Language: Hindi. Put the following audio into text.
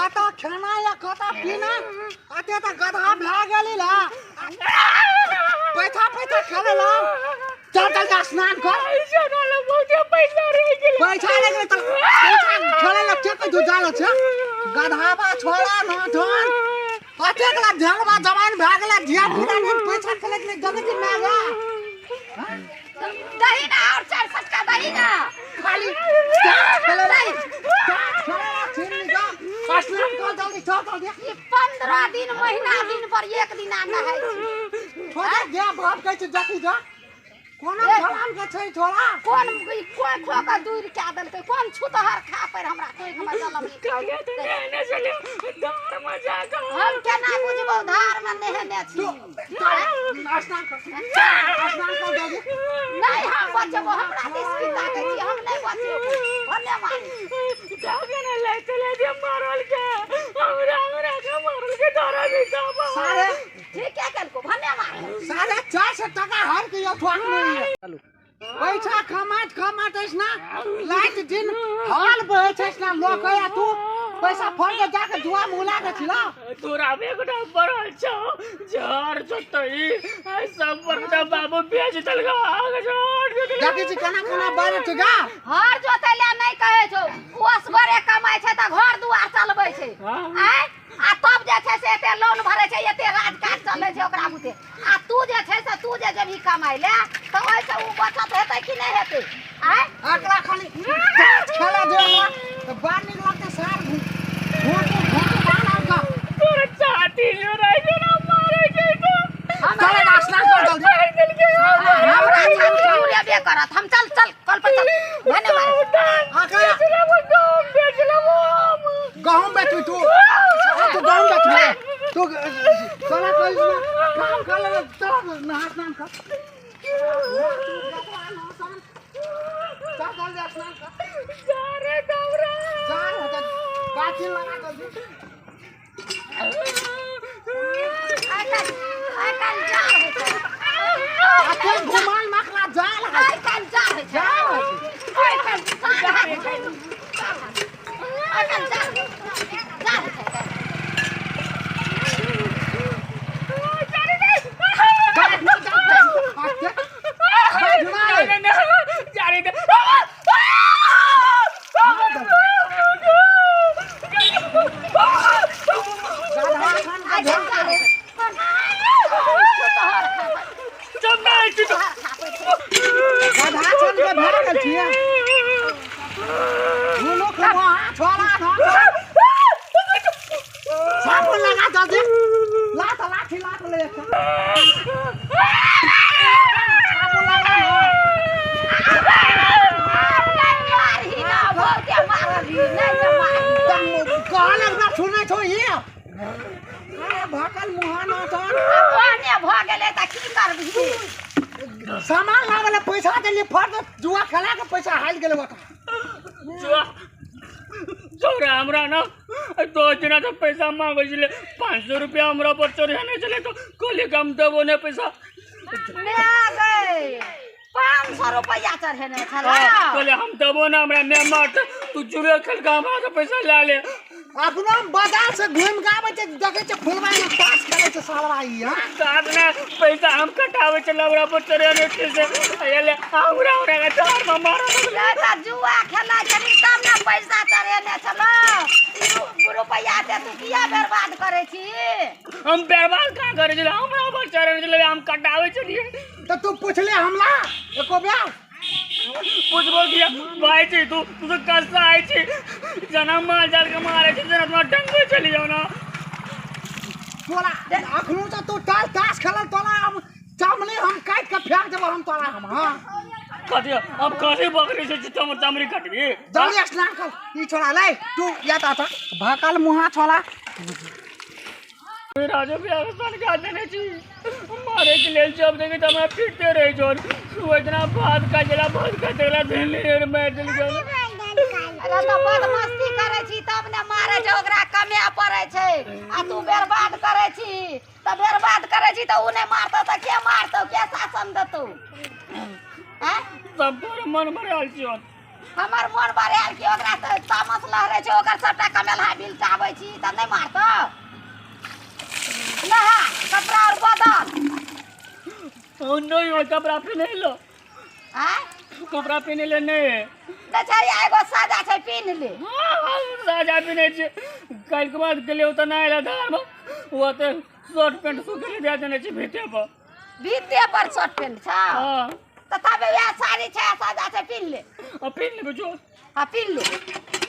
कता खाना या कता पीना अते त गधा भा गेली ला पैसा पैसा खेले ला चल चल जा स्नान कर पैसा डालो बहुते पैसा रह गेल पैसा लगे त पैसा खेले ला के तू जाला छ गधा बा छोड़ा न धन अते कला ध्यान बा जवान भा गेला धिया पुता ने पैसा खेले के जल्दी की ना जा दही ना और चार सटका दही ना खाली खेले ला स्नान कर जल्दी चल ये 15 दिन महीना दिन पर एक दिन आना है छोड़ा गया बाप कहै छ जाती जा कोनो भगवान के छै छोड़ा कौन कोई खो का दूर क्या दल के कौन छुतहर खा पर हमरा कोई हमर चलम कागे तो रहने चले दार में जाकर हम केना बुझबो धार में नहने छी स्नान कर जल्दी नहीं हम बचबो हमरा दिसपिता के छी हम नहीं बचबो धन्यवाद जागे ना ले चले जे मारल के हमरा के मारल के दारा भी दाबा सारे ठीक है कल को धन्यवाद सारे 400 टका हर के यो ठोक नहीं है पैसा कमात है ना लाइट दिन हाल बहे छै ना लोक या तू पैसा फड़ के जाके जुआ मुला के छिला तोरा बेगटा बड़ल छौ जर जतई आई सब बड़का बाबू बेच दलगा जाके छी केना बारे तगा हर जोते ले नहीं कहे छौ ओस बरे कमाई छै त घर दुआर चलबै छै आय आ तब जे छै से एते लोन भरे छै एते राजकाज चलै छै ओकरा बुते आ तू जे छै से तू जे जब ई कमाई ले त ओइ से उ बचत हेतै कि नहीं हेतै आय अकरा खाली खेला दे तो बाहर निकल के सार घोट बाहर का तोरा चाटी जो रह जो ना मारे के तो चल स्नान कर जल्दी हमरा छाती उड़े बे करत हम चल कल पर चल धन्यवाद अकरा चला वो गांव बेच लेबो गहूं बेच तू गहूं बेच तू चला कोई काम कर ले चल नहा स्नान कर चल स्नान कर जा रे गौरा चार होता बाकी लगा जल्दी आय कल जा होतै आके घुमाई मखला जाल है आय कल जा होतै जाल आय कल जा होतै आय कल जा होतै सामान लागल पैसा देली फट जुआ खेला के पैसा हाल गेले बता छोरा हमरा ना दो दिन तो पैसा मांगे चले 500 रुपया हमरा पर चढ़े चले तो कोली कम देबो ने पैसा ले आ गए 500 रुपया चढ़ेने छला कोले हम देबो ना हमरा ने मार तू जुए खेल का हमरा तो पैसा ले ले अपना बाजार से घूम के आवे छै देखे छै फुलवा में पास करे छै सालवा ई हां साथ में पैसा हम कटावे चला हमरा पर चढ़े ने से ले हमरा का चार में मारो ले त जुआ खेला छली तब ना पैसा चढ़ेने छला रुपया दे तू किया बर्बाद करे छी हम बर्बाद का करे चले हमरा पर चढ़े चले हम कटावे चलिए तो तू पूछले हमला एको ब्याह पूछबो किया भाई छी तू तो कैसा आई छी जना माल जाल के मारे छी जना तुम ढंग से चली जाओ ना तोला अखनु तो तू ताश खेल तोला हम चामनी हम काट के फेंक देब हम तोला हम हां कथि अब कथि बकरी से चमड़ी कटबी जल्दी स्नान कर ई छोड़ा ले तू या ता भाकल मुहा छोला राजो भी आसान का देने छी मारे के लेल जब देखे त हमरा पीटते रही जोन वो इतना भात का जला भात का जला दिल मैं दिल गयो अरे तो बदमस्ती करे छी तब ने मारे जे ओकरा कमे पड़े छै आ तू बर्बाद करे छी त बर्बाद करे छी त उने मारतो त के मारतो के शासन देतो हैं सब पर मन भरल छी हमर मोन बढ़ायल कि ओकरा त तामस लहरै छै ओकर सबटा कमेलहा बिल चाहबै छी त नहीं मारतो नहा कपड़ा और बदल नहीं हो कपड़ा पहने लो आय कपड़ा पहने ले नहीं त छै एगो साजा छै पिन्ह ले साजा पहने छे कल के बाद गेलियो त नहीं आइला धार में वो तो शर्ट पैंट सुखेले दे देने छे भीते पर पर शर्ट पेंट छ हां त तबे वह साड़ी छै साजा छै पिन्ह ले अब पहन ले जो हां पिन्ह ले